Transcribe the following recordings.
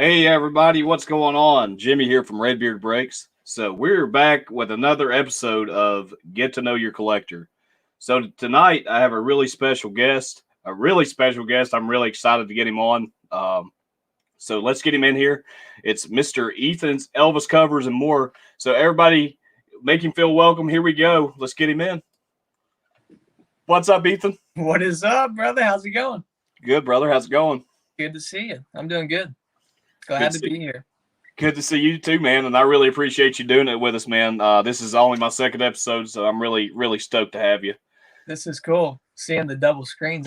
Hey everybody, what's going on? Jimmy here from Redbeard Breaks. So we're back with another episode of Get to Know Your Collector. So tonight I have a really special guest. I'm really excited to get him on. So let's get him in here. It's Mr. Ethan's Elvis covers and more. So everybody, make him feel welcome. Here we go. Let's get him in. What's up, Ethan? What is up, brother? How's it going? Good, brother. How's it going? Good to see you. I'm doing good. Glad to be here. Good to see you too, man. And I really appreciate you doing it with us, man. This is only my second episode, so I'm really, really stoked to have you. This is cool. Seeing the double screens.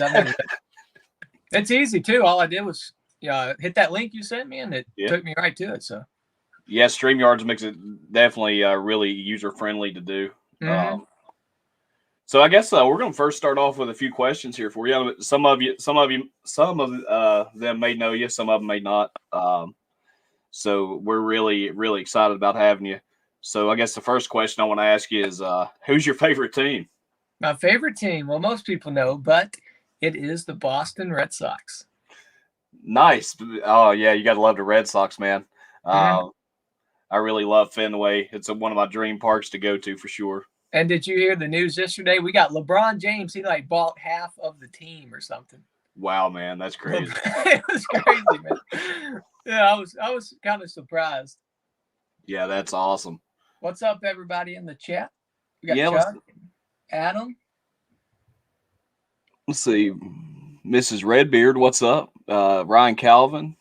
It's easy too. All I did was hit that link you sent me, and it took me right to it. So yeah, StreamYards makes it definitely really user friendly to do. Mm-hmm. So I guess we're going to first start off with a few questions here for you. Some of them may know you, some of them may not. So we're really, really excited about having you. So I guess the first question I want to ask you is, who's your favorite team? My favorite team, well, most people know, but it is the Boston Red Sox. Nice. Oh yeah, you got to love the Red Sox, man. I really love Fenway. It's one of my dream parks to go to for sure. And did you hear the news yesterday? We got LeBron James. He bought half of the team or something. Wow, man, that's crazy. It was crazy, man. Yeah, I was kind of surprised. Yeah, that's awesome. What's up, everybody in the chat? We got Chuck, Adam. Let's see, Mrs. Redbeard. What's up? Ryan Calvin.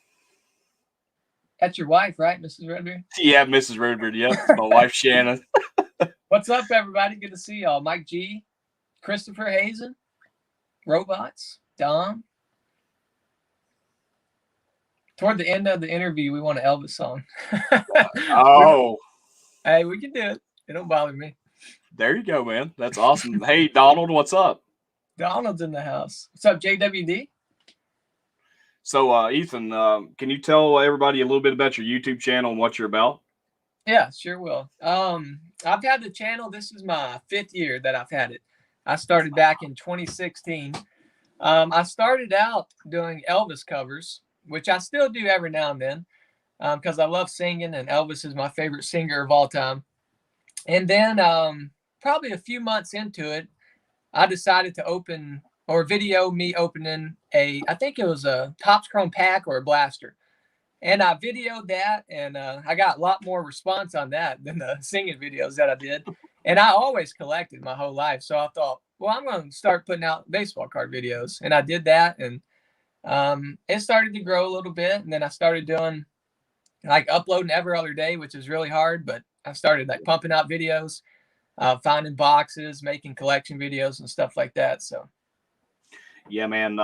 That's your wife, right, Mrs. Redbeard? Yeah, Mrs. Redbeard. Yep, my wife Shannon. What's up, everybody? Good to see y'all. Mike G, Christopher Hazen, Robots, Dom. Toward the end of the interview, we want an Elvis song. Oh. Hey, we can do it. It don't bother me. There you go, man. That's awesome. Hey, Donald, what's up? Donald's in the house. What's up, JWD? So, Ethan, can you tell everybody a little bit about your YouTube channel and what you're about? Yeah, sure will. I've had the channel. This is my 5th year that I've had it. I started back in 2016. I started out doing Elvis covers, which I still do every now and then because I love singing, and Elvis is my favorite singer of all time. And then probably a few months into it, I decided to open or video me opening I think it was a Topps Chrome pack or a blaster. And I videoed that, and I got a lot more response on that than the singing videos that I did. And I always collected my whole life. So I thought, well, I'm going to start putting out baseball card videos. And I did that, and it started to grow a little bit. And then I started doing uploading every other day, which is really hard. But I started pumping out videos, finding boxes, making collection videos and stuff like that. So. Yeah, man.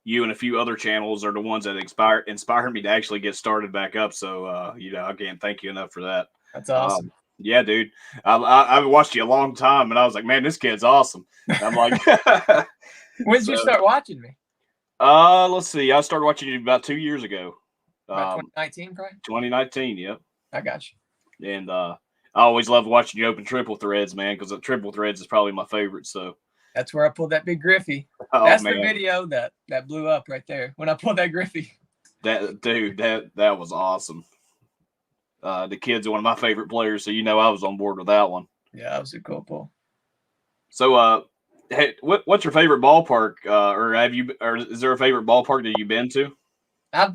You and a few other channels are the ones that inspired me to actually get started back up. So, I can't thank you enough for that. That's awesome. Yeah, dude. I've watched you a long time, and I was like, man, this kid's awesome. And I'm like, when did you start watching me? Let's see. I started watching you about 2 years ago. 2019, probably? 2019, yep. I got you. And I always loved watching you open triple threads, man, because the triple threads is probably my favorite. So. That's where I pulled that big Griffey. Oh, that's man. The video that blew up right there when I pulled that Griffey. That was awesome. The kid's one of my favorite players, so I was on board with that one. Yeah, that was a cool pull. So, hey, what's your favorite ballpark? Or is there a favorite ballpark that you've been to? I've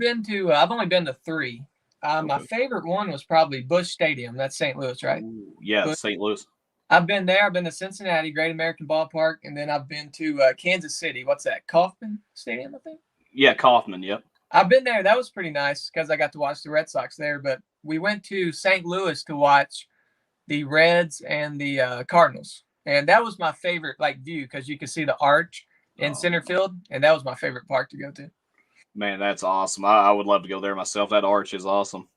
only been to 3. Okay. My favorite one was probably Busch Stadium. That's St. Louis, right? Yeah, St. Louis. I've been there. I've been to Cincinnati, Great American Ballpark, and then I've been to Kansas City. What's that? Kauffman Stadium, I think? Yeah, Kauffman, yep. I've been there. That was pretty nice because I got to watch the Red Sox there. But we went to St. Louis to watch the Reds and the Cardinals. And that was my favorite view because you could see the arch in center field, and that was my favorite park to go to. Man, that's awesome. I would love to go there myself. That arch is awesome.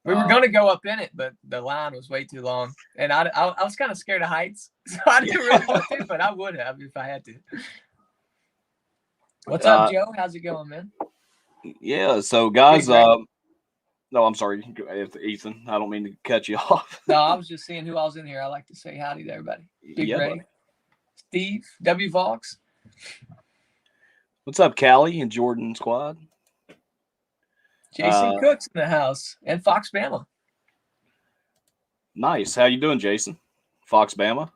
We were going to go up in it, but the line was way too long. And I was kind of scared of heights, so I didn't really want to, but I would have if I had to. What's up, Joe? How's it going, man? Yeah, so guys, no, I'm sorry, Ethan. I don't mean to cut you off. No, I was just seeing who else in here. I like to say howdy to everybody. Big Ray, Steve, W. Vox. What's up, Callie and Jordan Squad? Jason Cook's in the house and Fox Bama. Nice. How you doing, Jason? Fox Bama.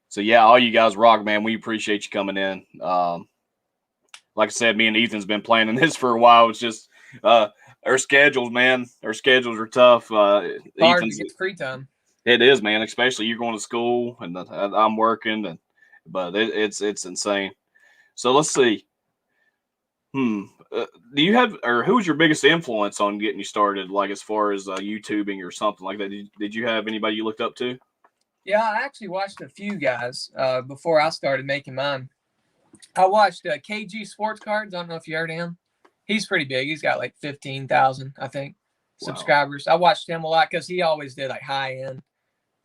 So yeah, all you guys rock, man. We appreciate you coming in. Like I said, me and Ethan's been planning this for a while. It's just our schedules, man. Our schedules are tough. Hard Ethan's, to get free time. it is, man. Especially you're going to school and I'm working, but it's insane. So let's see. Do you have, or who's your biggest influence on getting you started, like as far as YouTubing or something like that? Did you have anybody you looked up to? Yeah, I actually watched a few guys before I started making mine. I watched KG Sports Cards. I don't know if you heard of him. He's pretty big. He's got like 15,000, I think, subscribers. I watched him a lot because he always did like high end.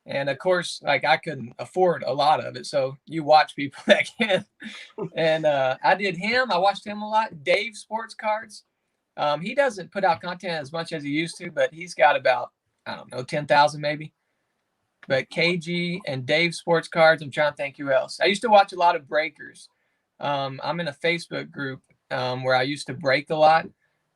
And of course, like I couldn't afford a lot of it. So you watch people that can. And I did him. I watched him a lot. Dave Sports Cards. He doesn't put out content as much as he used to, but he's got about, I don't know, 10,000 maybe. But KG and Dave Sports Cards. I'm trying to think who else. I used to watch a lot of breakers. I'm in a Facebook group where I used to break a lot.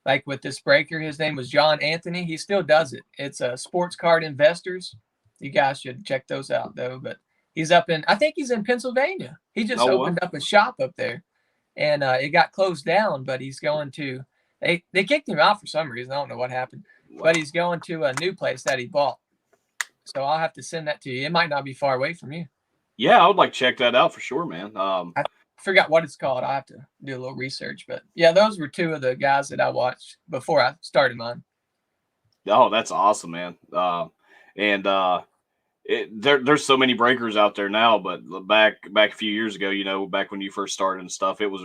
Like with this breaker, his name was John Anthony. He still does it. It's Sports Card Investors. You guys should check those out, though. But he's up in, I think he's in Pennsylvania. He just opened up a shop up there. And it got closed down, but he's going to, they kicked him out for some reason. I don't know what happened. Wow. But he's going to a new place that he bought. So I'll have to send that to you. It might not be far away from you. Yeah, I would like to check that out for sure, man. I forgot what it's called. I have to do a little research. But yeah, those were two of the guys that I watched before I started mine. Oh, that's awesome, man. There's so many breakers out there now, but back a few years ago, you know, back when you first started and stuff, it was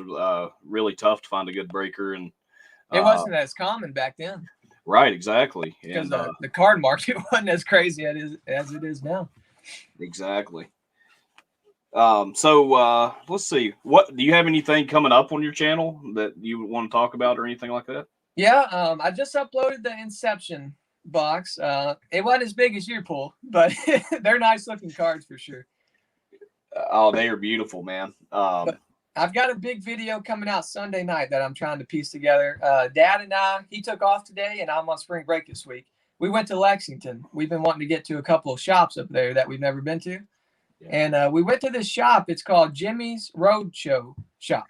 really tough to find a good breaker, and it wasn't as common back then. Right, exactly. Because the card market wasn't as crazy as it is now. Exactly. So let's see. What do you have anything coming up on your channel that you want to talk about or anything like that? Yeah, I just uploaded the Inception box. It wasn't as big as your pool, but they're nice looking cards for sure. Oh, they are beautiful, man. But I've got a big video coming out Sunday night that I'm trying to piece together. Dad and I, he took off today, and I'm on spring break this week. We went to Lexington. We've been wanting to get to a couple of shops up there that we've never been to. Yeah. And we went to this shop. It's called Jimmy's Roadshow Shop.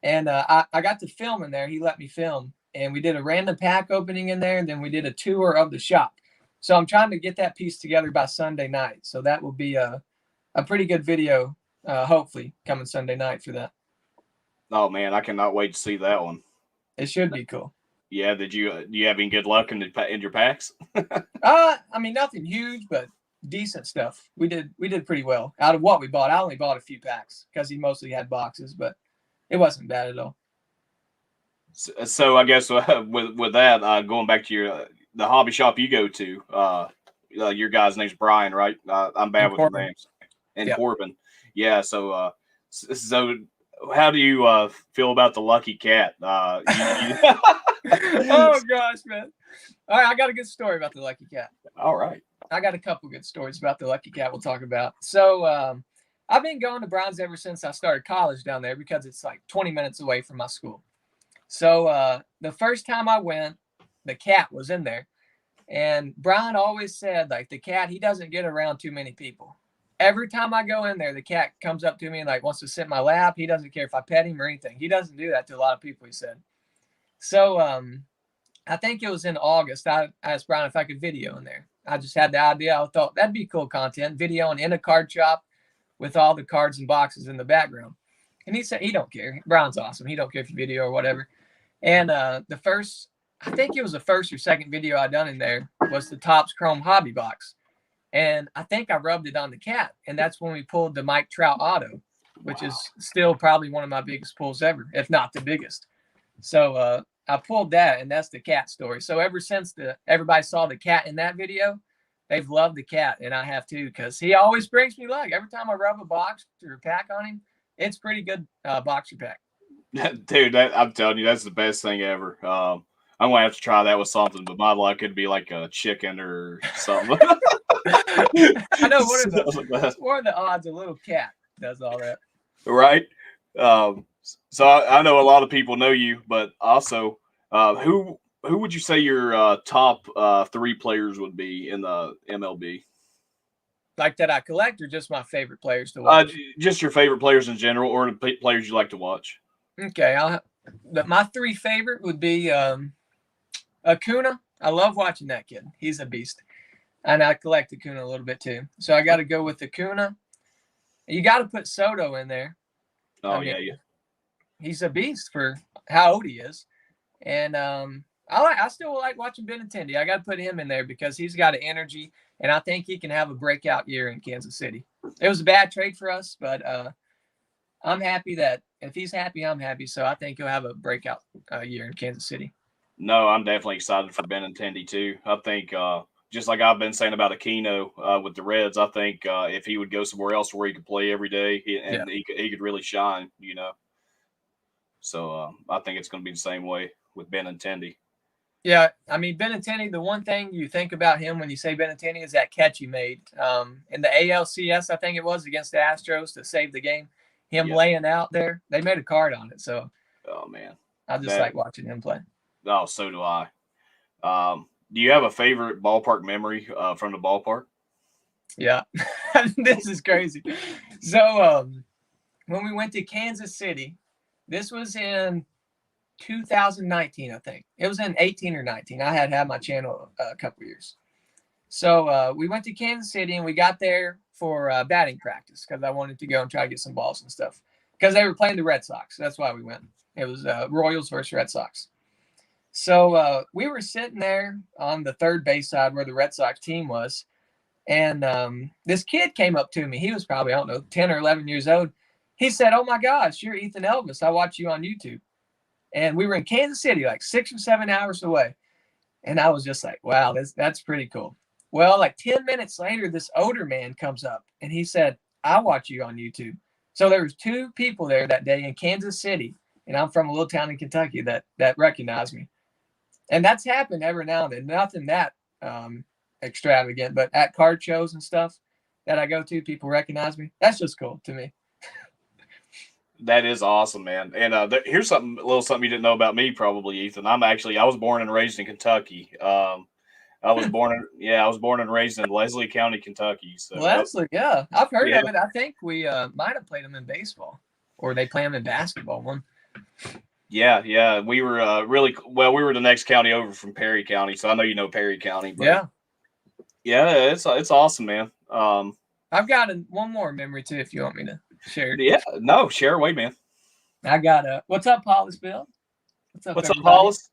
And I got to film in there. He let me film. And we did a random pack opening in there, and then we did a tour of the shop. So I'm trying to get that piece together by Sunday night. So that will be a pretty good video, hopefully, coming Sunday night for that. Oh, man, I cannot wait to see that one. It should be cool. Yeah, do you have any good luck in your packs? I mean, nothing huge, but decent stuff. We did pretty well. Out of what we bought, I only bought a few packs because he mostly had boxes, but it wasn't bad at all. So I guess with that, going back to the hobby shop you go to, your guy's name's Brian, right? I'm bad with the names. And yep. Corbin. Yeah, so how do you feel about the Lucky Cat? Oh gosh, man. All right, I got a good story about the Lucky Cat. All right. I got a couple good stories about the Lucky Cat we'll talk about. So I've been going to Browns ever since I started college down there because it's like 20 minutes away from my school. So the first time I went, the cat was in there. And Brian always said, like, the cat, he doesn't get around too many people. Every time I go in there, the cat comes up to me and, like, wants to sit in my lap. He doesn't care if I pet him or anything. He doesn't do that to a lot of people, he said. So I think it was in August. I asked Brian if I could video in there. I just had the idea. I thought that'd be cool content, videoing in a card shop with all the cards and boxes in the background. And he said he don't care. Brian's awesome. He don't care if you video or whatever. And I think it was the first or second video I done in there was the Topps Chrome Hobby Box. And I think I rubbed it on the cat. And that's when we pulled the Mike Trout Auto, which is still probably one of my biggest pulls ever, if not the biggest. So I pulled that, and that's the cat story. So ever since everybody saw the cat in that video, they've loved the cat, and I have too, because he always brings me luck. Every time I rub a box or a pack on him, it's pretty good boxer pack. Dude, I'm telling you, that's the best thing ever. I'm gonna have to try that with something, but my luck could be like a chicken or something. I know what are the odds a little cat does all that, right? So I know a lot of people know you, but also, who would you say your top three players would be in the MLB? Like that I collect, or just my favorite players to watch? Just your favorite players in general, or the players you like to watch. Okay, my three favorite would be Acuna. I love watching that kid. He's a beast. And I collect Acuna a little bit too. So I got to go with Acuna. You got to put Soto in there. Oh, I mean, yeah. He's a beast for how old he is. And I still like watching Benintendi. I got to put him in there because he's got an energy, and I think he can have a breakout year in Kansas City. It was a bad trade for us, but I'm happy that if he's happy, I'm happy. So I think he'll have a breakout year in Kansas City. No, I'm definitely excited for Benintendi too. I think just like I've been saying about Aquino with the Reds, I think if he would go somewhere else where he could play every day he could really shine, you know. So I think it's going to be the same way with Benintendi. Yeah, I mean, Benintendi, the one thing you think about him when you say Benintendi is that catch he made in the ALCS, I think it was, against the Astros to save the game. Him laying out there, they made a card on it. So, oh man, I just like watching him play. Oh, so do I. Do you have a favorite ballpark memory from the ballpark? Yeah, this is crazy. So, when we went to Kansas City, this was in 2019, I think. It was in 18 or 19. I had my channel a couple years. So we went to Kansas City, and we got there for batting practice because I wanted to go and try to get some balls and stuff because they were playing the Red Sox. That's why we went. It was Royals versus Red Sox. So we were sitting there on the third base side where the Red Sox team was, and this kid came up to me. He was probably, I don't know, 10 or 11 years old. He said, "Oh, my gosh, you're Ethan Elvis. I watch you on YouTube." And we were in Kansas City, like 6 or 7 hours away. And I was just like, wow, that's pretty cool. Well, like 10 minutes later, this older man comes up and he said, "I watch you on YouTube." So there was two people there that day in Kansas City, and I'm from a little town in Kentucky that recognized me. And that's happened every now and then. Nothing that extravagant, but at card shows and stuff that I go to, people recognize me. That's just cool to me. That is awesome, man. And here's a little something you didn't know about me, probably, Ethan. I was born and raised in Kentucky. I was born and raised in Leslie County, Kentucky. So Leslie, yeah, I've heard of it. I think we might have played them in baseball, or they play them in basketball. One. Yeah, we were we were the next county over from Perry County, so I know you know Perry County. But yeah, it's awesome, man. I've got one more memory too, if you want me to share. Yeah, no, share away, man. I got what's up, Hollis Bill? What's up, Hollis?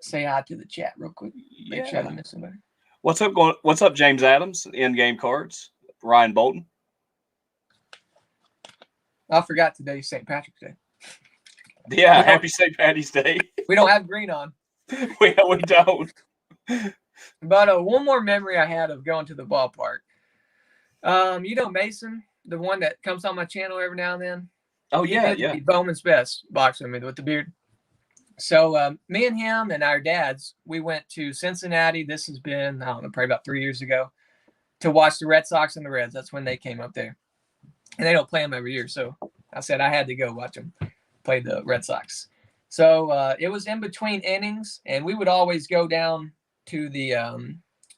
Say hi to the chat real quick. Make sure I don't miss somebody. What's up, James Adams? In-game cards. Ryan Bolton. I forgot today's St. Patrick's Day. Yeah, happy St. Patty's Day. We don't have green on. we don't. But one more memory I had of going to the ballpark. You know Mason, the one that comes on my channel every now and then. Oh yeah. Bowman's Best boxer with the beard. So me and him and our dads, we went to Cincinnati. This has been, I don't know, probably about 3 years ago, to watch the Red Sox and the Reds. That's when they came up there. And they don't play them every year. So I said I had to go watch them play the Red Sox. So it was in between innings, and we would always go down to the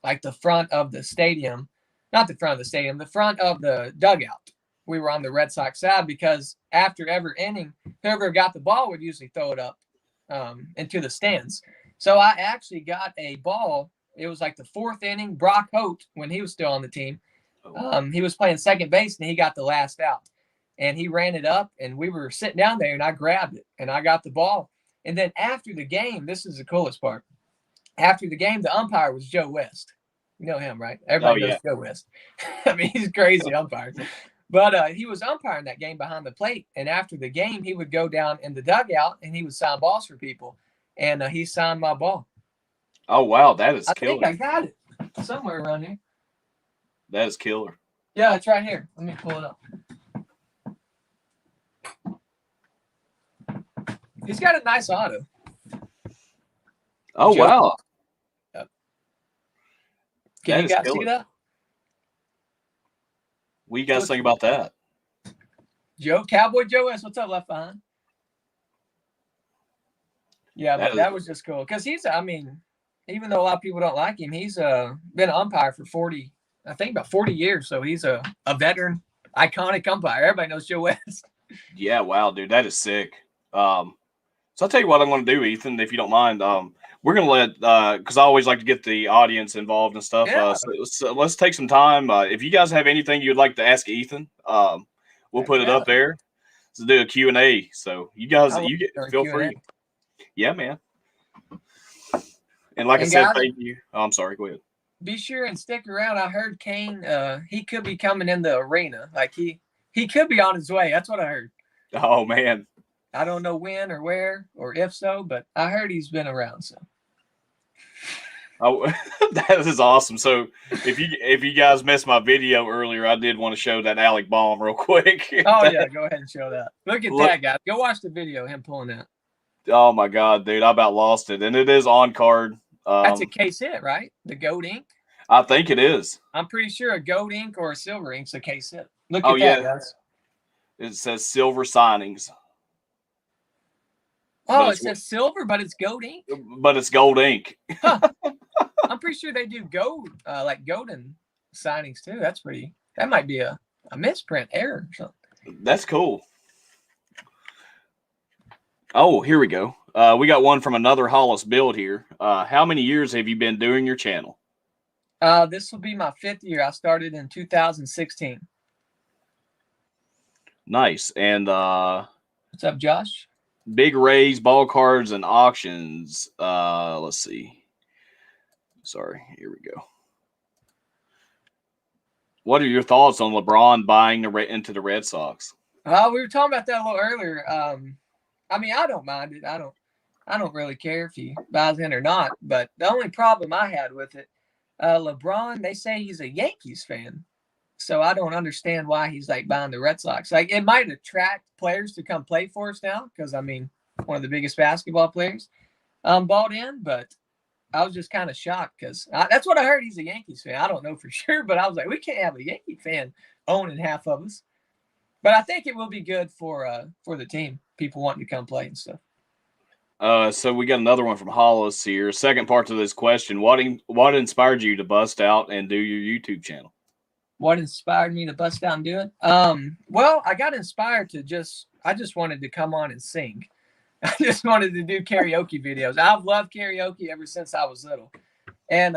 like the front of the stadium. Not the front of the stadium, the front of the dugout. We were on the Red Sox side because after every inning, whoever got the ball would usually throw it up into the stands. So I actually got a ball. It was like the fourth inning. Brock Holt, when he was still on the team, he was playing second base, and he got the last out. And he ran it up, and we were sitting down there, and I grabbed it, and I got the ball. And then after the game, this is the coolest part. After the game, the umpire was Joe West. You know him, right? Everybody knows Joe West. I mean, he's a crazy umpire. But he was umpiring that game behind the plate. And after the game, he would go down in the dugout, and he would sign balls for people. And he signed my ball. Oh, wow. That is killer. I think I got it somewhere around here. That is killer. Yeah, it's right here. Let me pull it up. He's got a nice auto. Oh, wow. Yep. Can you guys see that? What do you guys think about that? Cowboy Joe S. What's up, Left Behind? Yeah, but that was just cool because he's, I mean, even though a lot of people don't like him, he's been an umpire for 40, I think about 40 years. So he's a veteran, iconic umpire. Everybody knows Joe West. Yeah, wow, dude, that is sick. So I'll tell you what I'm going to do, Ethan, if you don't mind. We're going to let, because I always like to get the audience involved and stuff. Yeah. So let's take some time. If you guys have anything you'd like to ask Ethan, we'll put it up there to do a Q&A. So you guys, feel free. Yeah, man. And like I said, thank you. Oh, I'm sorry. Go ahead. Be sure and stick around. I heard Kane, he could be coming in the arena. Like he could be on his way. That's what I heard. Oh, man. I don't know when or where or if so, but I heard he's been around. So. Oh, that is awesome. So if you guys missed my video earlier, I did want to show that Alec bomb real quick. Oh, yeah. Go ahead and show that. Look at that, guy. Go watch the video, him pulling that. Oh, my God, dude. I about lost it. And it is on card. That's a case hit, right? The gold ink? I think it is. I'm pretty sure a gold ink or a silver ink's a case hit. Look at that, guys. It says silver signings. Oh, it says silver, but it's gold ink? But it's gold ink. Huh. I'm pretty sure they do gold, like golden signings, too. That might be a misprint error or something. That's cool. Oh, here we go. We got one from another Hollis build here. How many years have you been doing your channel? This will be my 5th year. I started in 2016. Nice. And what's up, Josh? Big Rays, ball cards, and auctions. Let's see. Sorry. Here we go. What are your thoughts on LeBron buying into the Red Sox? We were talking about that a little earlier. I mean, I don't mind it. I don't really care if he buys in or not. But the only problem I had with it, LeBron, they say he's a Yankees fan. So I don't understand why he's like buying the Red Sox. Like it might attract players to come play for us now because, I mean, one of the biggest basketball players bought in. But I was just kind of shocked because that's what I heard. He's a Yankees fan. I don't know for sure, but I was like, we can't have a Yankee fan owning half of us. But I think it will be good for the team. People wanting to come play and stuff. So we got another one from Hollis here. Second part to this question: What inspired you to bust out and do your YouTube channel? What inspired me to bust out and do it? Well, I got inspired to I just wanted to come on and sing. I just wanted to do karaoke videos. I've loved karaoke ever since I was little, and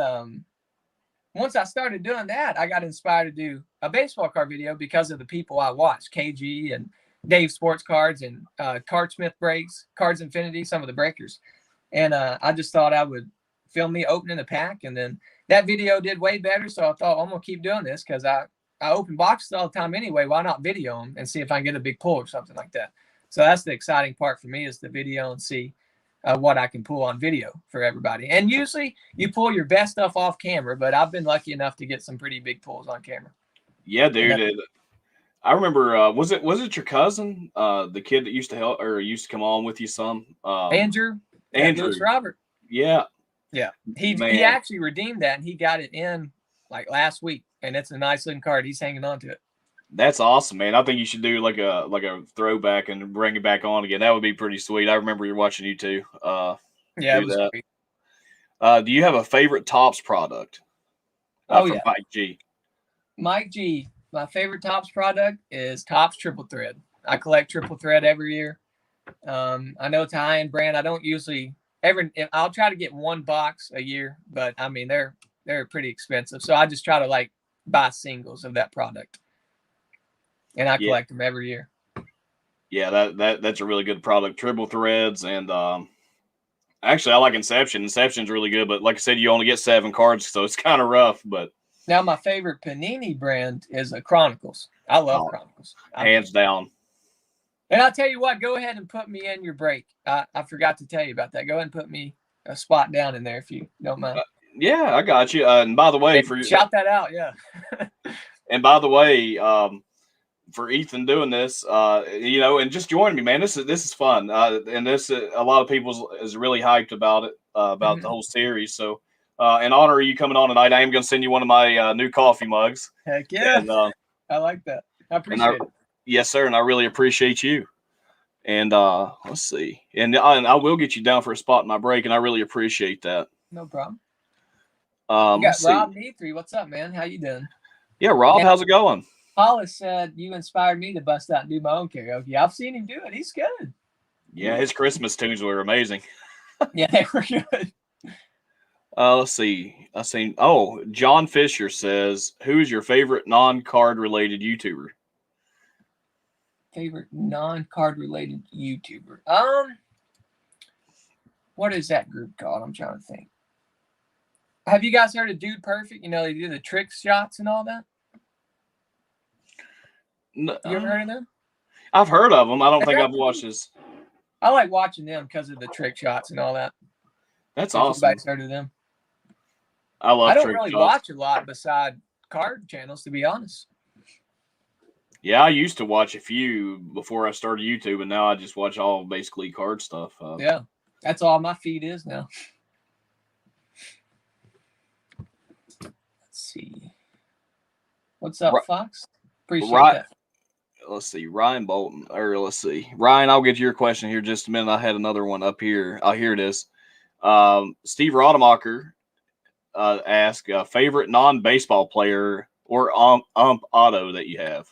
once I started doing that, I got inspired to do a baseball card video because of the people I watched, KG and Dave Sports Cards and Cardsmith Breaks, Cards Infinity, some of the breakers. And I just thought I would film me opening a pack. And then that video did way better. So I thought, I'm going to keep doing this because I open boxes all the time anyway. Why not video them and see if I can get a big pull or something like that? So that's the exciting part for me is the video and see what I can pull on video for everybody. And usually you pull your best stuff off camera, but I've been lucky enough to get some pretty big pulls on camera. Yeah, dude. I remember, was it your cousin, the kid that used to help or used to come on with you some? Andrew. Robert. Yeah. Yeah. He actually redeemed that and he got it in like last week. And it's a nice looking card. He's hanging on to it. That's awesome, man. I think you should do like a throwback and bring it back on again. That would be pretty sweet. I remember you're watching you too. Yeah, it was that. Sweet. Do you have a favorite Topps product? From Mike G. Mike G. My favorite Topps product is Topps Triple Thread. I collect Triple Thread every year. I know it's a high-end brand. I don't usually I'll try to get one box a year, but I mean they're pretty expensive. So I just try to like buy singles of that product, and I collect them every year. Yeah, that's a really good product. Triple Threads and actually I like Inception. Inception's really good, but like I said, you only get 7 cards, so it's kind of rough. But now my favorite Panini brand is Chronicles. I love Chronicles. Hands down. And I'll tell you what, go ahead and put me in your break. I forgot to tell you about that. Go ahead and put me a spot down in there if you don't mind. Yeah, I got you. And by the way, shout that out, yeah. And by the way, for Ethan doing this, and just joining me, man. This is fun. And this a lot of people is really hyped about it, about the whole series. So, in honor of you coming on tonight, I am going to send you one of my new coffee mugs. Heck yeah! And, I like that. I appreciate it. Yes, sir, and I really appreciate you. And let's see. And I will get you down for a spot in my break, and I really appreciate that. No problem. We got Let's see. Rob D3. What's up, man? How you doing? Yeah, Rob, And how's it going? Hollis said you inspired me to bust out and do my own karaoke. I've seen him do it. He's good. Yeah, his Christmas tunes were amazing. Yeah, they were good. Let's see. John Fisher says, who's your favorite non-card related YouTuber? Favorite non-card related YouTuber. What is that group called? I'm trying to think. Have you guys heard of Dude Perfect? You know, they do the trick shots and all that. No, You ever heard of them? I've heard of them. I don't think I've watched this. I like watching them because of the trick shots and all that. That's If awesome. anybody's heard of them. I don't trick really shots. watch a lot beside card channels, to be honest. Yeah, I used to watch a few before I started YouTube, and now I just watch all basically card stuff. Yeah, that's all my feed is now. Let's see. What's up, Fox? Appreciate that. Let's see, Ryan Bolton. Or let's see, Ryan. I'll get to your question here in just a minute. I had another one up here. Here it is. Steve Rademacher asked favorite non-baseball player or ump auto that you have.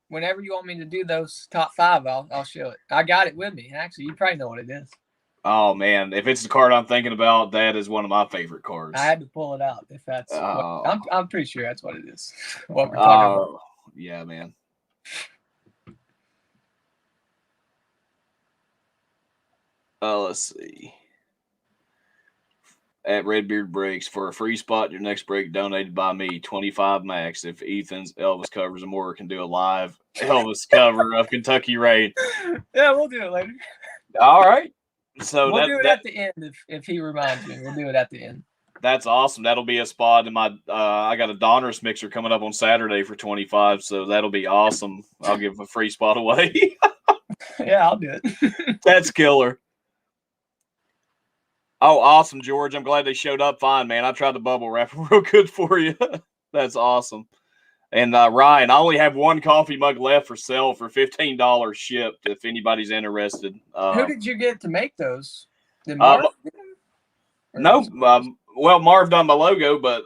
Whenever you want me to do those top 5, I'll show it. I got it with me. Actually, you probably know what it is. Oh man, if it's the card I'm thinking about, that is one of my favorite cards. I had to pull it out. If that's, I'm pretty sure that's what it is. What we're talking about. Yeah, man. Let's see. At Redbeard Breaks, for a free spot, your next break donated by me, 25 max. If Ethan's Elvis covers and more, can do a live Elvis cover of Kentucky Rain. Yeah, we'll do it later. All right. So we'll do it at the end if he reminds me. We'll do it at the end. That's awesome. That'll be a spot in my. I got a Donruss mixer coming up on Saturday for 25, so that'll be awesome. I'll give a free spot away. Yeah, I'll do it. That's killer. Oh, awesome, George. I'm glad they showed up fine, man. I tried the bubble wrap real good for you. That's awesome. And Ryan, I only have one coffee mug left for sale for $15 shipped if anybody's interested. Who did you get to make those? Did Marv? No. Well, Marv done my logo, but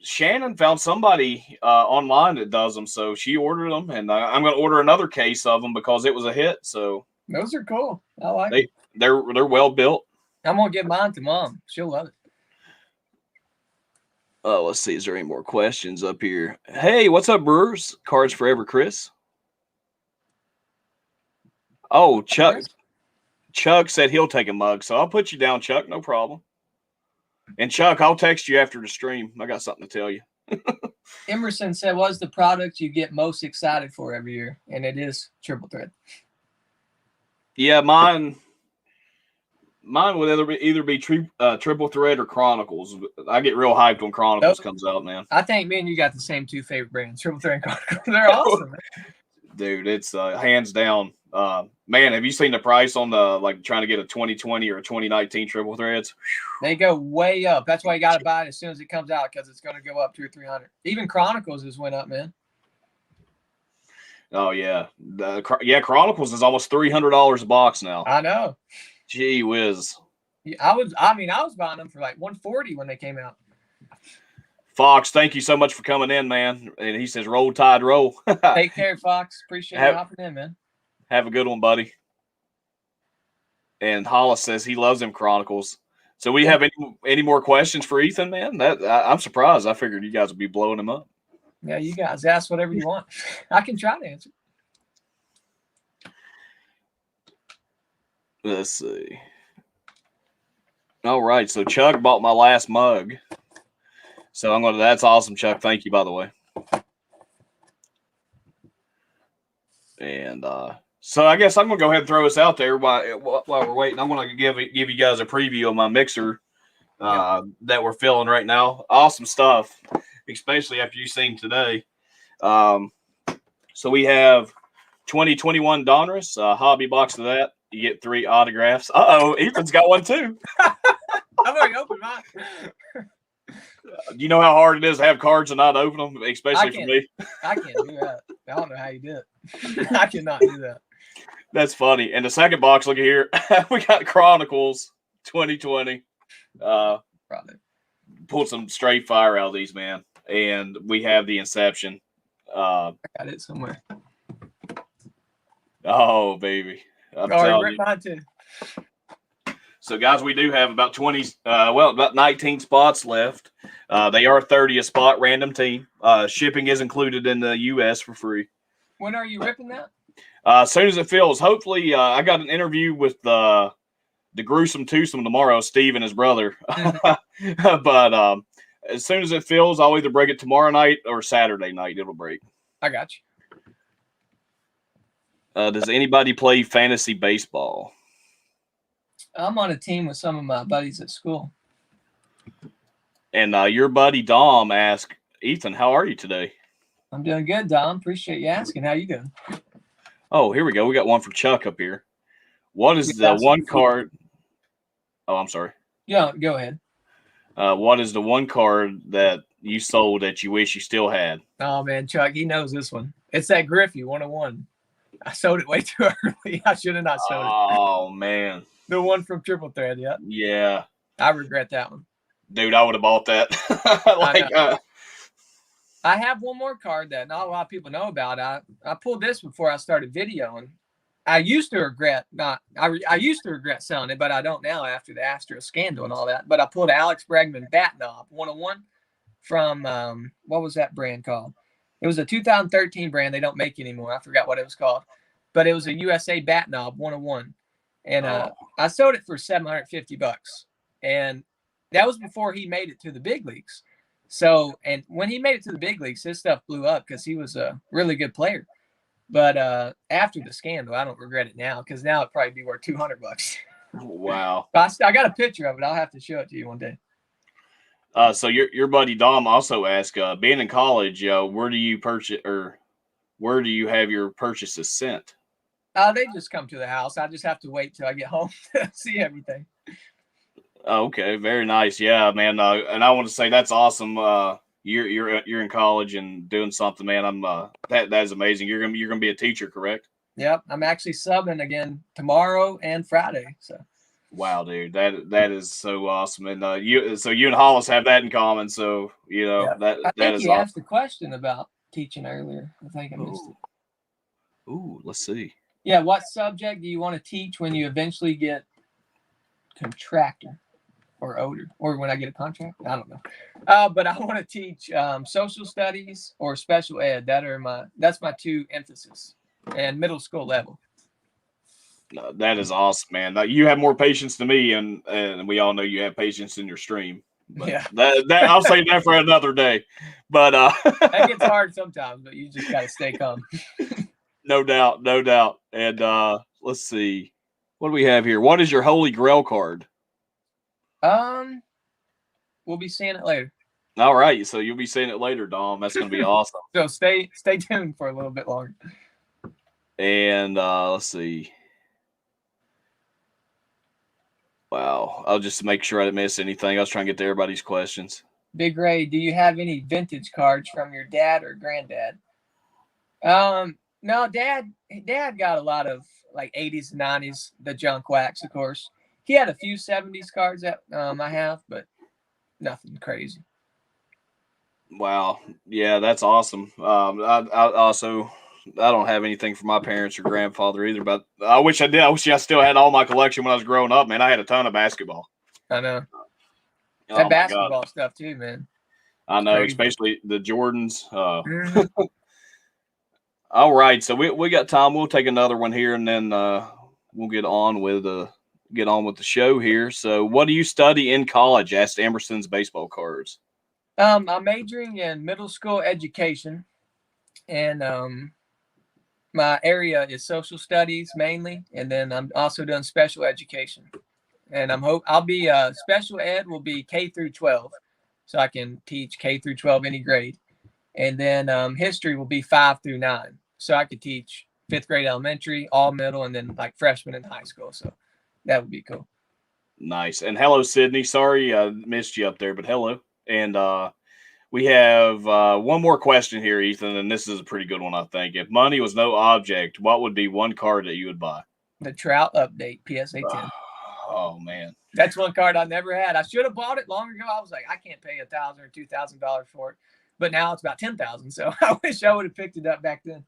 Shannon found somebody online that does them. So she ordered them, and I'm going to order another case of them because it was a hit. So those are cool. I like them. They're well built. I'm going to give mine to Mom. She'll love it. Let's see. Is there any more questions up here? Hey, what's up, Brewers? Cards Forever, Chris. Oh, Chuck. Chuck said he'll take a mug, so I'll put you down, Chuck. No problem. And Chuck, I'll text you after the stream. I got something to tell you. Emerson said, what's the product you get most excited for every year? And it is triple thread. Yeah, mine would either be triple thread or Chronicles. I get real hyped when Chronicles comes out, man. I think me and you got the same 2 favorite brands, triple thread and Chronicles. They're awesome, man. Dude, it's hands down. Man, have you seen the price on the trying to get a 2020 or a 2019 triple threads? They go way up. That's why you got to buy it as soon as it comes out because it's going to go up 200 or 300. Even Chronicles has went up, man. Oh yeah, Chronicles is almost $300 a box now. I know. Gee whiz. Yeah, I was buying them for like $140 when they came out. Fox, thank you so much for coming in, man. And he says, roll tide, roll. Take care, Fox. Appreciate you hopping in, man. Have a good one, buddy. And Hollis says he loves them Chronicles. So we have any more questions for Ethan, man? I'm surprised. I figured you guys would be blowing him up. Yeah, you guys ask whatever you want. I can try to answer. Let's see. All right, so Chuck bought my last mug. So that's awesome, Chuck. Thank you, by the way. And so I guess I'm gonna go ahead and throw this out there while we're waiting. I'm gonna give you guys a preview of my mixer that we're filling right now. Awesome stuff, especially after you've seen today. So we have 2021 Donruss, hobby box of that. You get 3 autographs. Ethan's got one too. I've already opened mine. Do you know how hard it is to have cards and not open them, especially for me? I can't do that. I don't know how you did it. I cannot do that. That's funny. And the second box, look at here. We got Chronicles 2020. Probably. Pulled some straight fire out of these, man. And we have the Inception. I got it somewhere. Oh, baby. I'm telling you. Mine too. So, guys, we do have about about 19 spots left. They are 30 a spot, random team. Shipping is included in the U.S. for free. When are you ripping that? As soon as it fills. Hopefully, I got an interview with the Gruesome Twosome tomorrow, Steve and his brother. But as soon as it fills, I'll either break it tomorrow night or Saturday night. It'll break. I got you. Does anybody play fantasy baseball? I'm on a team with some of my buddies at school. And your buddy Dom asked, Ethan, how are you today? I'm doing good, Dom. Appreciate you asking. How you doing? Oh, here we go. We got one from Chuck up here. What is the one card? Oh, I'm sorry. Yeah, go ahead. What is the one card that you sold that you wish you still had? Oh, man, Chuck, he knows this one. It's that Griffey 101. I sold it way too early. I should have not sold it. Oh, man. The one from Triple Thread, yeah. Yeah. I regret that one. Dude, I would have bought that. I have one more card that not a lot of people know about. I pulled this before I started videoing. I used to regret selling it, but I don't now after the Astro scandal and all that. But I pulled Alex Bregman Bat Knob 101 from what was that brand called? It was a 2013 brand. They don't make anymore. I forgot what it was called. But it was a USA Bat Knob 101. And I sold it for $750. And that was before he made it to the big leagues. So, and when he made it to the big leagues, his stuff blew up because he was a really good player. But after the scandal, I don't regret it now because now it'd probably be worth $200. Wow. I got a picture of it. I'll have to show it to you one day. So your buddy Dom also asked, being in college, where do you purchase or where do you have your purchases sent? They just come to the house. I just have to wait till I get home to see everything. Okay, very nice. Yeah, man. And I want to say that's awesome. You're in college and doing something, man. That is amazing. You're gonna be a teacher, correct? Yep, I'm actually subbing again tomorrow and Friday. So. Wow, dude, that is so awesome. And you and Hollis have that in common. So that I think is you awesome. asked a question about teaching earlier. I think I missed it. Ooh, let's see. Yeah, what subject do you want to teach when you eventually get contractor or older, or when I get a contract? I don't know. But I want to teach social studies or special ed. That's my two emphasis, and middle school level. That is awesome, man. You have more patience than me, and we all know you have patience in your stream. But yeah, that I'll say that for another day. But that gets hard sometimes, but you just gotta stay calm. No doubt. And let's see. What do we have here? What is your Holy Grail card? We'll be seeing it later. All right. So you'll be seeing it later, Dom. That's going to be awesome. So stay tuned for a little bit longer. And let's see. Wow. I'll just make sure I didn't miss anything. I was trying to get to everybody's questions. Big Ray, do you have any vintage cards from your dad or granddad? No, Dad got a lot of like 80s and 90s, the junk wax, of course. He had a few 70s cards that I have, but nothing crazy. Wow. Yeah, that's awesome. I don't have anything from my parents or grandfather either, but I wish I did. I wish I still had all my collection when I was growing up, man. I had a ton of basketball. I know. That basketball stuff too, man. I know, especially the Jordans. All right, so we got time. We'll take another one here, and then we'll get on with the show here. So, what do you study in college? Asked Emerson's baseball cards. I'm majoring in middle school education, and my area is social studies mainly, and then I'm also doing special education. And I'll be special ed will be K through 12, so I can teach K through 12 any grade. And then history will be 5 through 9. So I could teach 5th grade elementary, all middle, and then like freshmen in high school. So that would be cool. Nice. And hello, Sydney. Sorry I missed you up there, but hello. And we have one more question here, Ethan, and this is a pretty good one, I think. If money was no object, what would be one card that you would buy? The Trout Update PSA 10. Oh, man. That's one card I never had. I should have bought it long ago. I was like, I can't pay $1,000 or $2,000 for it. But now it's about $10,000. So I wish I would have picked it up back then.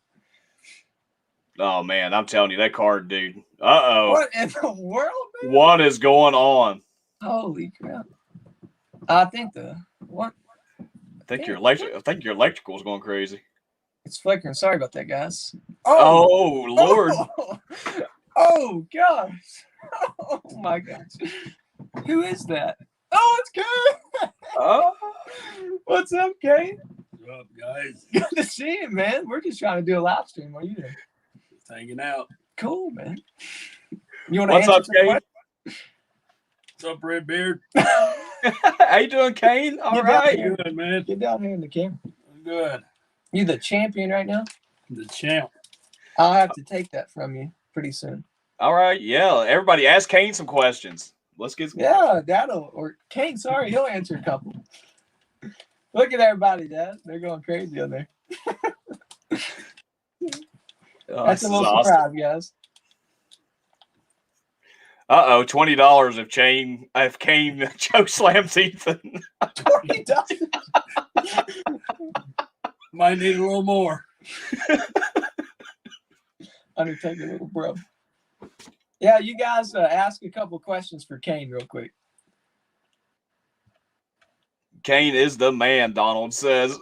Oh, man. I'm telling you, that card, dude. Uh-oh. What in the world, man? What is going on? Holy crap. I think what? I think your electrical is going crazy. It's flickering. Sorry about that, guys. Oh Lord. Oh, gosh. Oh, my gosh. Who is that? Oh, it's Kane. Oh. What's up, Kane? What's up, guys? Good to see you, man. We're just trying to do a live stream. What are you doing? Just hanging out. Cool, man. You want to What's answer up, some Kane? questions? What's up, Redbeard? How you doing, Kane? All Get right. down here. Good, man. Get down here in the camera. Good. You the champion right now? The champ. I'll have to take that from you pretty soon. All right. Yeah. Everybody ask Kane some questions. Let's get some Yeah, or Kane, sorry, he'll answer a couple. Look at everybody, Dad. They're going crazy on there. That's a little surprise, guys. Uh-oh, $20 if Kane choke slams Ethan. $20. Might need a little more. Undertaker, little bro. Yeah, you guys ask a couple questions for Kane real quick. Kane is the man, Donald says.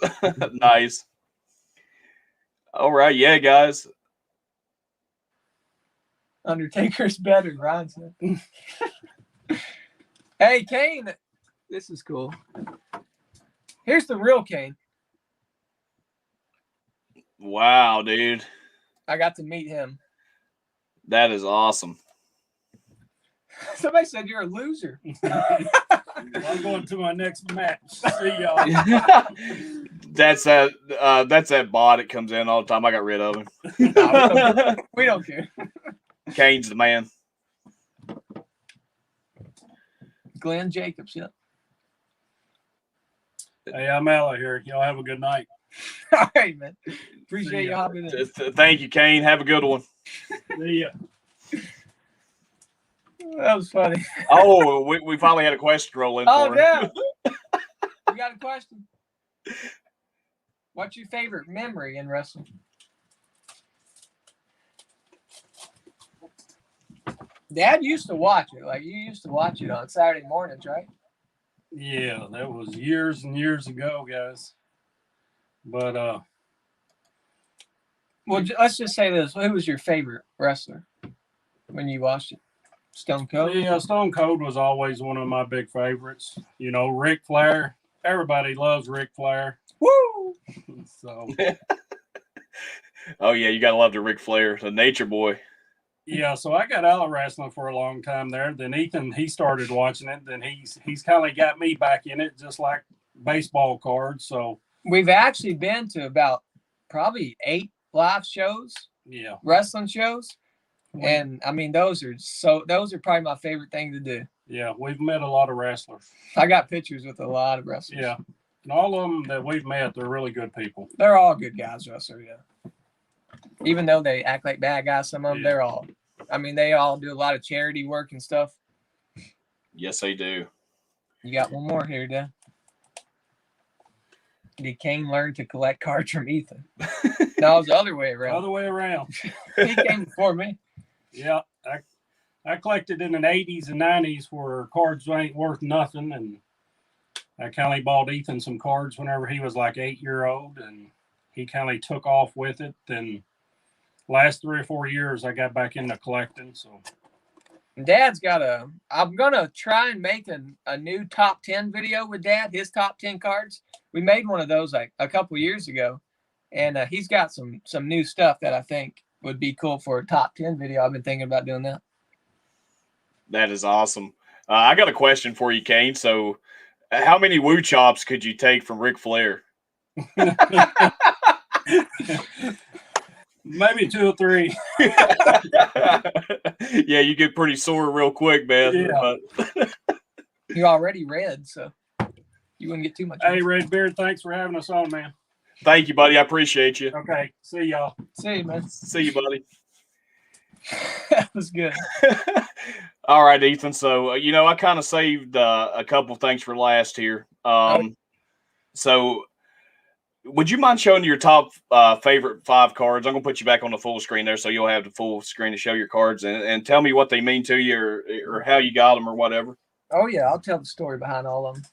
Nice. All right, yeah, guys. Undertaker's better, Ryan said. Hey, Kane. This is cool. Here's the real Kane. Wow, dude. I got to meet him. That is awesome. Somebody said you're a loser. I'm going to my next match. See y'all. That's that bot that comes in all the time. I got rid of him. No, we don't care. Kane's the man. Glenn Jacobs, yeah. Hey, I'm out of here. Y'all have a good night. All right, man. Appreciate See you ya. hopping in. Thank you, Kane. Have a good one. See ya. That was funny. Oh, we finally had a question roll in Oh, for him. yeah. You got a question? What's your favorite memory in wrestling? Dad used to watch it. Like, you used to watch it on Saturday mornings, right? Yeah, that was years and years ago, guys. But Well, let's just say this. Who was your favorite wrestler when you watched it? Stone Cold? yeah, Stone Cold was always one of my big favorites. You know, Ric Flair. Everybody loves Ric Flair. Woo! So Oh yeah, you gotta love the Ric Flair, the Nature Boy. yeah, so I got out of wrestling for a long time there. Then Ethan, he started watching it. Then he's kind of got me back in it, just like baseball cards. So We've actually been to about probably 8 live shows, yeah, wrestling shows. And I mean, those are probably my favorite thing to do. yeah, we've met a lot of wrestlers. I got pictures with a lot of wrestlers. Yeah, and all of them that we've met, they're really good people. They're all good guys, wrestler, yeah. Even though they act like bad guys, some of them, Yeah. they all do a lot of charity work and stuff. Yes, they do. You got one more here, Dan. Did Kane learn to collect cards from Ethan? No, it was the other way around. Other way around. He came before me. Yeah, I collected in the 80s and 90s where cards ain't worth nothing, and I kind of bought Ethan some cards whenever he was like 8-year-old, and he kind of took off with it. Then last 3 or 4 years, I got back into collecting. So Dad's I'm going to try and make a new top 10 video with Dad, his top 10 cards. We made one of those like a couple years ago, and he's got some new stuff that I think would be cool for a top 10 video. I've been thinking about doing that. That is awesome. I got a question for you, Kane. So, how many woo chops could you take from Ric Flair? maybe 2 or 3. Yeah, you get pretty sore real quick, man. Yeah. But You're already red, so. You wouldn't get too much. Hey, Redbeard, thanks for having us on, man. Thank you, buddy. I appreciate you. Okay, see y'all. See you, man. See you, buddy. That was good. All right, Ethan. So, I kind of saved a couple things for last here. So, would you mind showing your top favorite 5 cards? I'm going to put you back on the full screen there so you'll have the full screen to show your cards and tell me what they mean to you or how you got them or whatever. Oh, yeah. I'll tell the story behind all of them.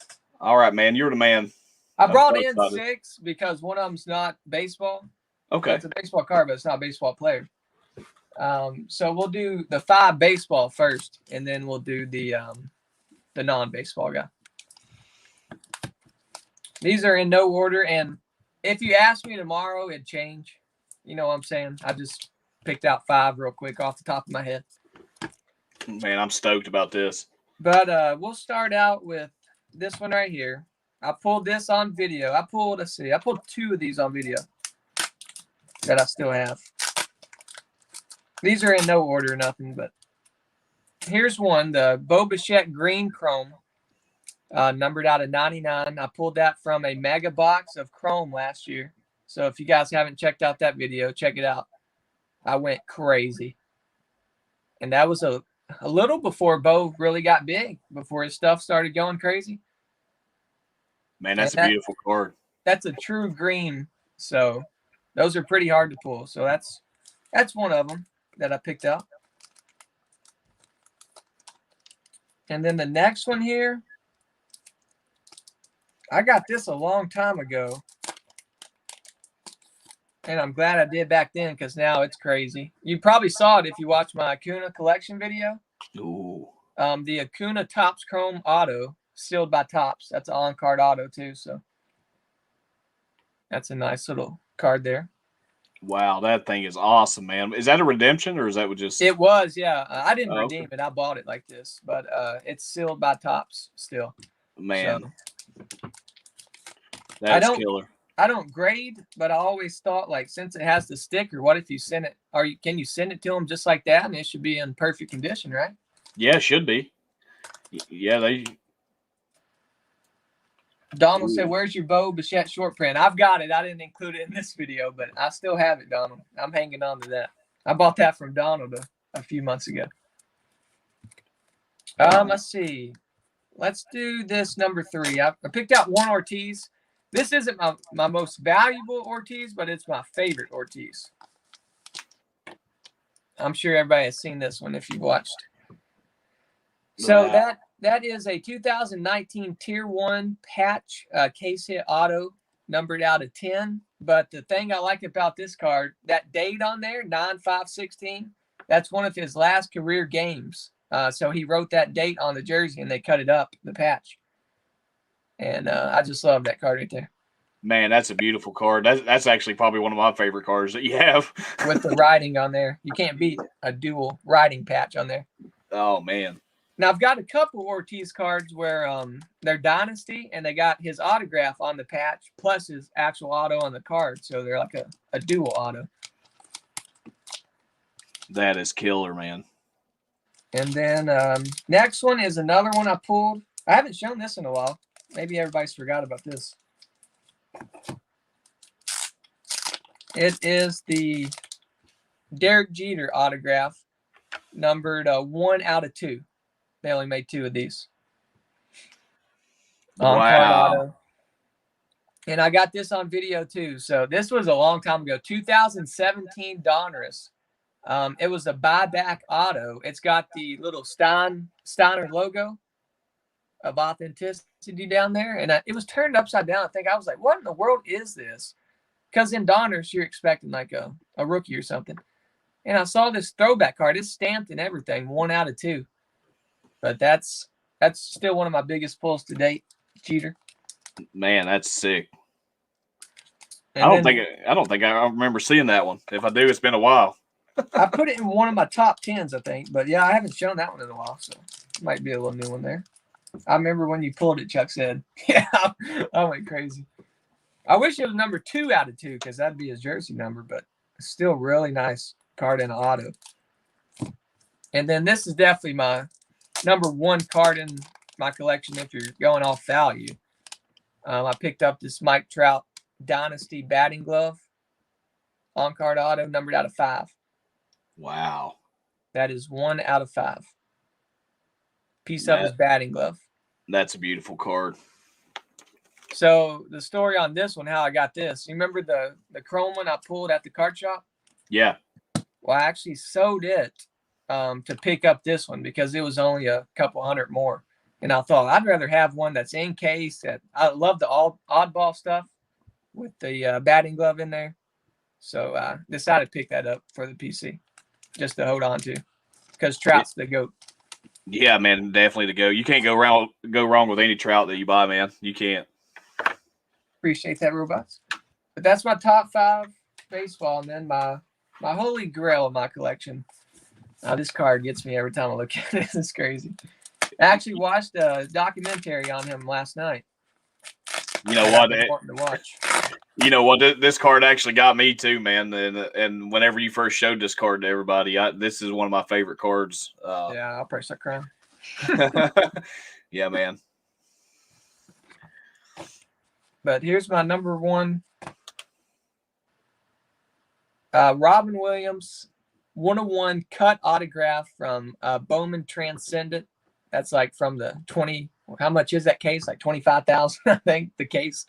All right, man. You're the man. I brought in 6 because one of them's not baseball. Okay. It's a baseball card, but it's not a baseball player. So we'll do the 5 baseball first, and then we'll do the non-baseball guy. These are in no order, and if you ask me tomorrow, it'd change. You know what I'm saying? I just picked out 5 real quick off the top of my head. Man, I'm stoked about this. But we'll start out with this one right here. I pulled this on video. I pulled 2 of these on video that I still have. These are in no order, nothing, but here's one, the Bo Bichette Green Chrome, numbered out of 99. I pulled that from a mega box of Chrome last year. So if you guys haven't checked out that video, check it out. I went crazy. And that was a little before Bo really got big, before his stuff started going crazy. Man, that's a beautiful card. That's a true green. So those are pretty hard to pull. So that's one of them that I picked out. And then the next one here, I got this a long time ago. And I'm glad I did back then because now it's crazy. You probably saw it if you watched my Acuna collection video. Ooh. The Acuna Topps Chrome Auto, sealed by Topps. That's an on-card auto too. So that's a nice little card there. Wow, that thing is awesome, man. Is that a redemption or is that just? It was, yeah. I didn't redeem it. I bought it like this, but it's sealed by Topps still. Man, so, that's killer. I don't grade, but I always thought, like, since it has the sticker, what if you send it? Can you send it to them just like that, and it should be in perfect condition, right? Yeah, it should be. Yeah, Donald said, "Where's your Bo Bichette short print?" I've got it. I didn't include it in this video, but I still have it, Donald. I'm hanging on to that. I bought that from Donald a few months ago. Let's see. Let's do this number 3. I picked out one Ortiz. This isn't my most valuable Ortiz, but it's my favorite Ortiz. I'm sure everybody has seen this one if you've watched. So that is a 2019 Tier 1 patch case hit auto, numbered out of 10. But the thing I like about this card, that date on there, 9/5/16, that's one of his last career games. So he wrote that date on the jersey, and they cut it up, the patch. And I just love that card right there. Man, that's a beautiful card. That's actually probably one of my favorite cards that you have. With the writing on there. You can't beat a dual writing patch on there. Oh, man. Now, I've got a couple Ortiz cards where they're Dynasty, and they got his autograph on the patch plus his actual auto on the card. So they're like a dual auto. That is killer, man. And then next one is another one I pulled. I haven't shown this in a while. Maybe everybody's forgot about this. It is the Derek Jeter autograph, numbered 1/2. They only made 2 of these. Wow. And I got this on video too. So this was a long time ago, 2017 Donruss. It was a buyback auto. It's got the little Steiner logo of authenticity down there. And it was turned upside down. I was like, what in the world is this? Because in Donruss, you're expecting like a rookie or something. And I saw this throwback card. It's stamped and everything, 1/2. But that's still one of my biggest pulls to date, Jeter. Man, that's sick. And I don't think I remember seeing that one. If I do, it's been a while. I put it in one of my top 10s, I think. But yeah, I haven't shown that one in a while, so it might be a little new one there. I remember when you pulled it, Chuck said. Yeah, I went crazy. I wish it was number 2/2 because that'd be his jersey number, but still really nice card in auto. And then this is definitely my number 1 card in my collection if you're going off value. I picked up this Mike Trout Dynasty batting glove, on-card auto, numbered out of 5. Wow. That is 1 out of 5. Piece of his batting glove. That's a beautiful card. So the story on this one, how I got this. You remember the chrome one I pulled at the card shop? Yeah. Well, I actually sold it to pick up this one because it was only a couple hundred more. And I thought I'd rather have one that's in case. That I love the oddball stuff with the batting glove in there. So I decided to pick that up for the PC just to hold on to because Trout's the GOAT. Yeah, man, definitely the go. You can't go wrong with any Trout that you buy, man. You can't. Appreciate that, robots. But that's my top 5 baseball, and then my holy grail of my collection. This card gets me every time I look at it. It's crazy. I actually watched a documentary on him last night. You know what? Important to watch. You know what? This card actually got me too, man. And whenever you first showed this card to everybody, this is one of my favorite cards. Yeah, I'll probably start crying. Yeah, man. But here's my number 1. Robin Williams, 101 cut autograph from Bowman Transcendent. That's like from the 20. How much is that case? Like 25,000, I think, the case.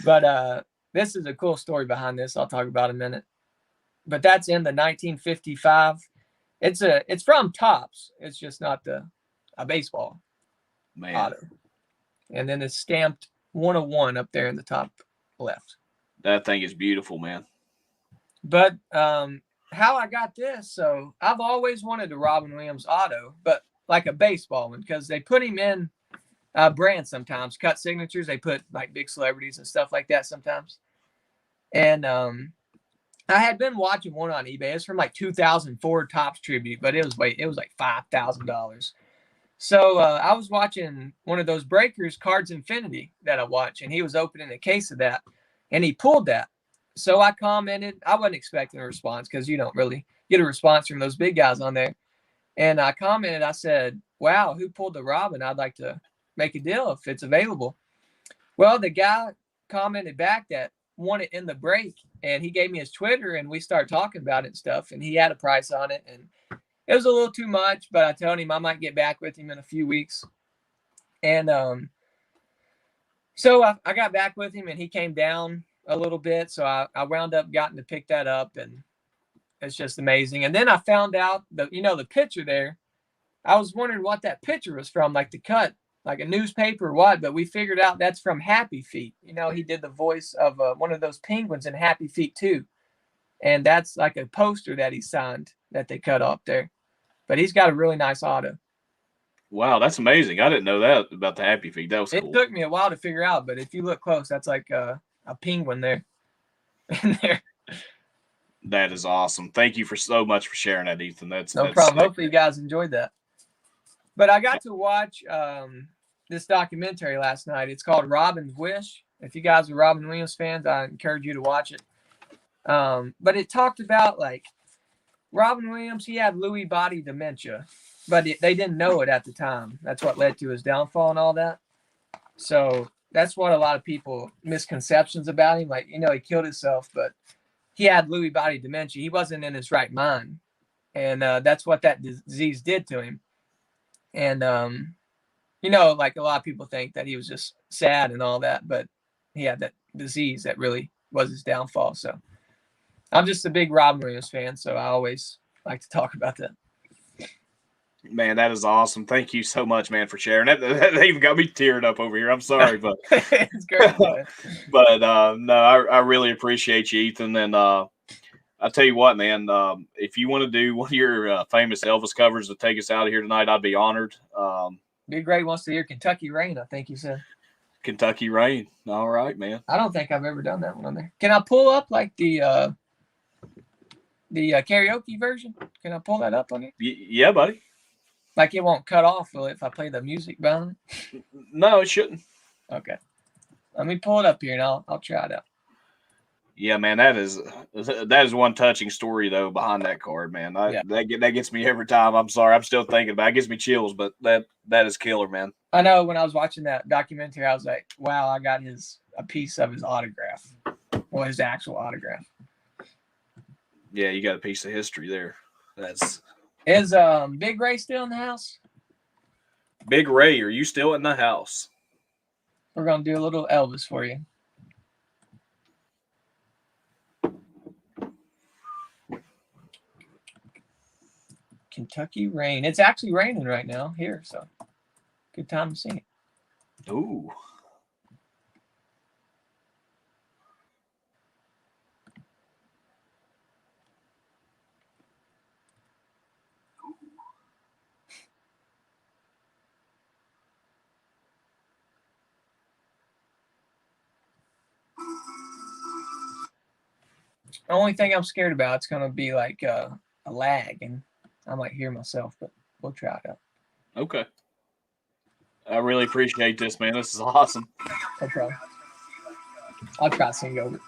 But this is a cool story behind this. I'll talk about in a minute. But that's in the 1955. It's from Topps. It's just not a baseball auto. And then it's stamped 101 up there in the top left. That thing is beautiful, man. But how I got this, so I've always wanted a Robin Williams auto, but like a baseball one, because they put him in brands sometimes, cut signatures. They put like big celebrities and stuff like that sometimes. And I had been watching one on eBay. It's from like 2004 Topps tribute, but it was like $5,000. So I was watching one of those breakers, Cards Infinity, that I watch, and he was opening a case of that, and he pulled that. So I commented. I wasn't expecting a response because you don't really get a response from those big guys on there. And I commented, I said, wow, who pulled the Robin? I'd like to make a deal if it's available. Well, the guy commented back that won it in the break, and he gave me his Twitter, and we started talking about it and stuff, and he had a price on it, and it was a little too much, but I told him I might get back with him in a few weeks. And so I got back with him, and he came down a little bit, so I wound up getting to pick that up, and it's just amazing. And then I found out the picture there. I was wondering what that picture was from, like the cut, like a newspaper or what, but we figured out that's from Happy Feet. He did the voice of one of those penguins in Happy Feet too. And that's like a poster that he signed that they cut off there. But he's got a really nice auto. Wow, that's amazing. I didn't know that about the Happy Feet. That was cool. It took me a while to figure out, but if you look close, that's like a penguin there. In there. That is awesome. Thank you so much for sharing that, Ethan. That's no problem. Hopefully you guys enjoyed that. But I got to watch this documentary last night. It's called Robin's Wish. If you guys are Robin Williams fans, I encourage you to watch it. But it talked about like Robin Williams. He had Lewy body dementia, but they didn't know it at the time. That's what led to his downfall and all that. So that's what a lot of people misconceptions about him. Like, he killed himself, but he had Lewy body dementia. He wasn't in his right mind. And that's what that disease did to him. And, like a lot of people think that he was just sad and all that, but he had that disease that really was his downfall. So I'm just a big Robin Williams fan, so I always like to talk about that. Man, that is awesome. Thank you so much, man, for sharing. That even got me teared up over here. I'm sorry, but it's great. But no, I really appreciate you, Ethan. And I'll tell you what, man, if you want to do one of your famous Elvis covers to take us out of here tonight, I'd be honored. Big Ray wants to hear Kentucky Rain, I think you said. Kentucky Rain. All right, man. I don't think I've ever done that one on there. Can I pull up like the karaoke version? Can I pull that up on here? Yeah, buddy. Like it won't cut off, will it, if I play the music behind it? No, it shouldn't. Okay. Let me pull it up here and I'll try it out. Yeah, man, that is one touching story though behind that card, man. Yeah. That gets me every time. I'm sorry, I'm still thinking about it. It gives me chills, but that is killer, man. I know when I was watching that documentary, I was like, wow, I got a piece of his autograph. Well, his actual autograph. Yeah, you got a piece of history there. Is Big Ray still in the house? Big Ray, are you still in the house? We're gonna do a little Elvis for you. Kentucky rain. It's actually raining right now here, so good time to sing it. Ooh. The only thing I'm scared about is gonna be like a lag, and I might hear myself, but we'll try it out. Okay. I really appreciate this, man. This is awesome. No problem. I'll try to sing over it.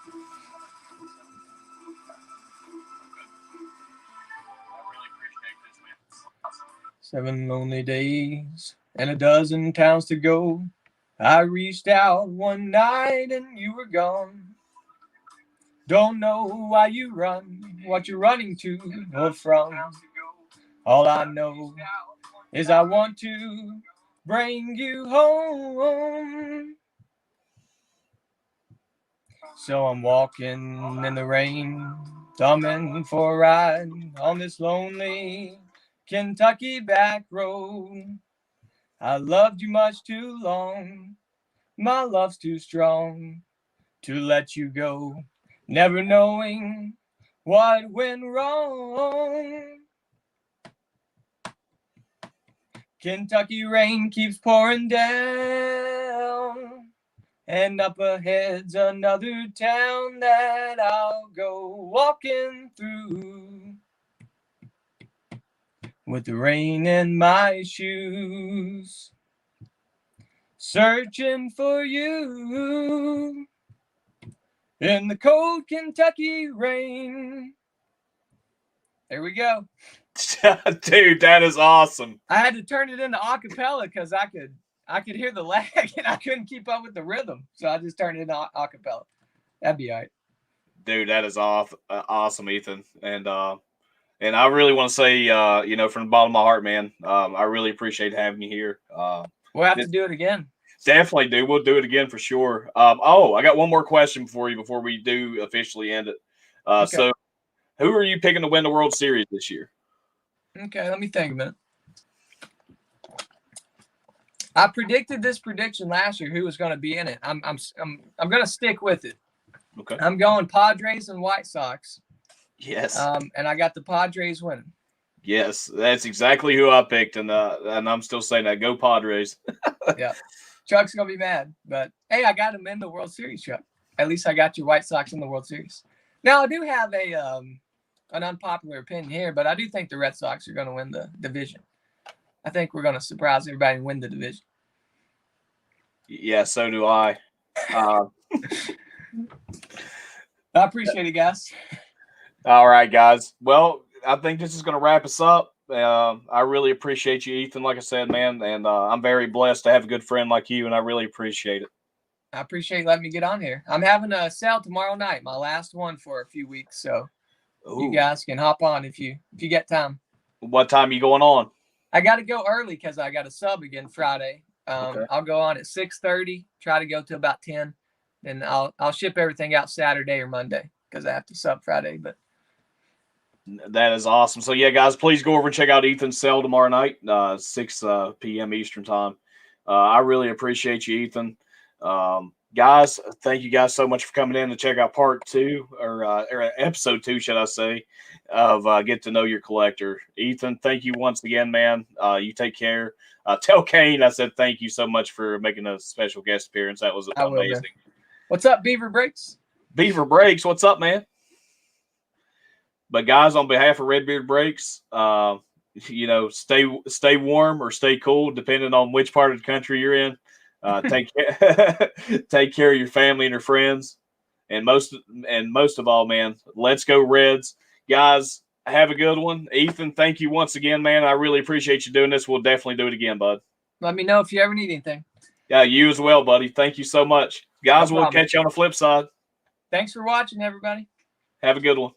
Seven lonely days and a dozen towns to go. I reached out one night and you were gone. Don't know why you run, what you're running to or from. All I know is I want to bring you home. So I'm walking in the rain, thumbing for a ride on this lonely Kentucky back road. I loved you much too long. My love's too strong to let you go, never knowing what went wrong. Kentucky rain keeps pouring down, and up ahead's another town that I'll go walking through, with the rain in my shoes, searching for you in the cold Kentucky rain. There we go. Dude, that is awesome. I had to turn it into acapella because I could hear the lag and I couldn't keep up with the rhythm. So I just turned it into acapella. That'd be all right. Dude, that is awesome, Ethan. And I really want to say, from the bottom of my heart, man, I really appreciate having you here. We'll have to do it again. Definitely do. We'll do it again for sure. I got one more question for you before we do officially end it. Okay. So, who are you picking to win the World Series this year? Okay, let me think a minute. I predicted this prediction last year. Who was going to be in it? I'm going to stick with it. Okay. I'm going Padres and White Sox. Yes. And I got the Padres winning. Yes, that's exactly who I picked, and I'm still saying that. Go Padres. Yeah. Chuck's going to be mad, but hey, I got him in the World Series, Chuck. At least I got your White Sox in the World Series. Now, I do have an unpopular opinion here, but I do think the Red Sox are going to win the division. I think we're going to surprise everybody and win the division. Yeah, so do I. I appreciate it, guys. All right, guys. Well, I think this is going to wrap us up. I really appreciate you, Ethan, like I said, man, and I'm very blessed to have a good friend like you, and I really appreciate it. I appreciate letting me get on here. I'm having a sale tomorrow night, my last one for a few weeks, so you guys can hop on if you get time. What time are you going on? I got to go early because I got a sub again Friday. Okay. I'll go on at 6:30, try to go to about 10, and I'll ship everything out Saturday or Monday because I have to sub Friday. But that is awesome. So yeah, guys, please go over and check out Ethan's cell tomorrow night, 6 p.m. Eastern time. I really appreciate you, Ethan. Guys, thank you guys so much for coming in to check out part 2 or episode 2, should I say, of Get to Know Your Collector. Ethan, thank you once again, man. You take care. Tell Kane I said thank you so much for making a special guest appearance. That was amazing. What's up, Beaver Breaks? Beaver Breaks, what's up, man? But guys, on behalf of Redbeard Breaks, stay warm or stay cool, depending on which part of the country you're in. Take care of your family and your friends, And most of all, man, let's go Reds. Guys, have a good one. Ethan, thank you once again, man. I really appreciate you doing this. We'll definitely do it again, bud. Let me know if you ever need anything. Yeah, you as well, buddy. Thank you so much. Guys, No we'll problem. catch you on the flip side. Thanks for watching, everybody. Have a good one.